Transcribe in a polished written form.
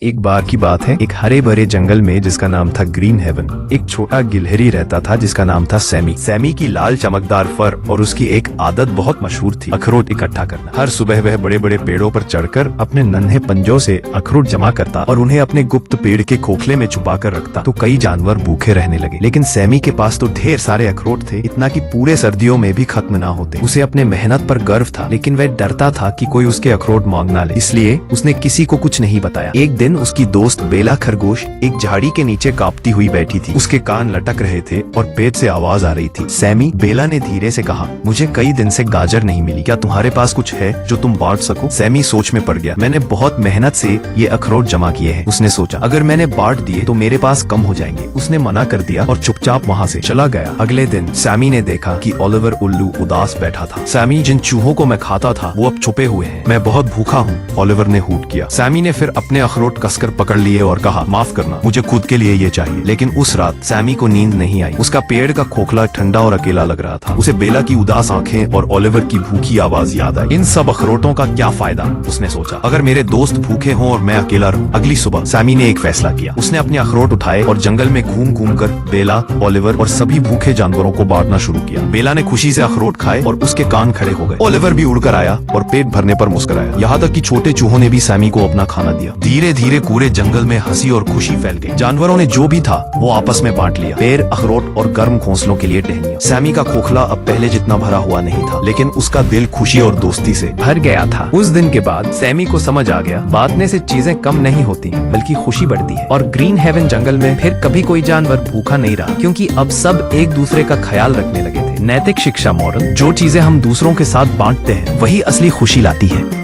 एक बार की बात है, एक हरे भरे जंगल में जिसका नाम था ग्रीन हेवन, एक छोटा गिलहरी रहता था जिसका नाम था सैमी। सैमी की लाल चमकदार फर और उसकी एक आदत बहुत मशहूर थी, अखरोट इकट्ठा करना। हर सुबह वह बड़े बड़े पेड़ों पर चढ़कर अपने नन्हे पंजों से अखरोट जमा करता और उन्हें अपने गुप्त पेड़ के खोखले में छुपा कर रखता। तो कई जानवर भूखे रहने लगे, लेकिन सैमी के पास तो ढेर सारे अखरोट थे, इतना कि पूरे सर्दियों में भी खत्म ना होते। उसे अपने मेहनत पर गर्व था, लेकिन वह डरता था कि कोई उसके अखरोट मांग ना ले, इसलिए उसने किसी को कुछ नहीं बताया। एक दिन उसकी दोस्त बेला खरगोश एक झाड़ी के नीचे कांपती हुई बैठी थी। उसके कान लटक रहे थे और पेट से आवाज आ रही थी। सैमी, बेला ने धीरे से कहा, मुझे कई दिन से गाजर नहीं मिली, क्या तुम्हारे पास कुछ है जो तुम बांट सको? सैमी सोच में पड़ गया। मैंने बहुत मेहनत से ये अखरोट जमा किए हैं, उसने सोचा। अगर मैंने बांट दिए तो मेरे पास कम हो जाएंगे। उसने मना कर दिया और चुपचाप वहाँ से चला गया। अगले दिन सैमी ने देखा कि ओलिवर उल्लू उदास बैठा था। सैमी, जिन चूहों को मैं खाता था वो अब छुपे हुए हैं, मैं बहुत भूखा हूँ, ओलिवर ने हूट किया। सैमी ने फिर अपने अखरोट कसकर पकड़ लिए और कहा, माफ करना, मुझे खुद के लिए ये चाहिए। लेकिन उस रात सैमी को नींद नहीं आई। उसका पेड़ का खोखला ठंडा और अकेला लग रहा था। उसे बेला की उदास आंखें और ओलिवर की भूखी आवाज याद आई। इन सब अखरोटों का क्या फायदा, उसने सोचा। अगर मेरे दोस्त भूखे हों और मैं अकेला रहूं। अगली सुबह सैमी ने एक फैसला किया। उसने अपने अखरोट उठाए और जंगल में घूम घूम कर बेला, ओलिवर और सभी भूखे जानवरों को बांटना शुरू किया। बेला ने खुशी से अखरोट खाए और उसके कान खड़े हो गए। ओलिवर भी उड़कर आया और पेट भरने पर मुस्कुराया। यहाँ तक कि छोटे चूहों ने भी सैमी को अपना खाना दिया। धीरे धीरे पूरे जंगल में हंसी और खुशी फैल गई। जानवरों ने जो भी था वो आपस में बांट लिया। पेड़, अखरोट और गर्म घोंसलों के लिए टहनियां। सैमी का खोखला अब पहले जितना भरा हुआ नहीं था, लेकिन उसका दिल खुशी और दोस्ती से भर गया था। उस दिन के बाद सैमी को समझ आ गया, बांटने से चीजें कम नहीं होती बल्कि खुशी बढ़ती है। और ग्रीन हेवन जंगल में फिर कभी कोई जानवर भूखा नहीं रहा, क्योंकि अब सब एक दूसरे का ख्याल रखने लगे थे। नैतिक शिक्षा, मॉरल, जो चीजें हम दूसरों के साथ बांटते हैं वही असली खुशी लाती है।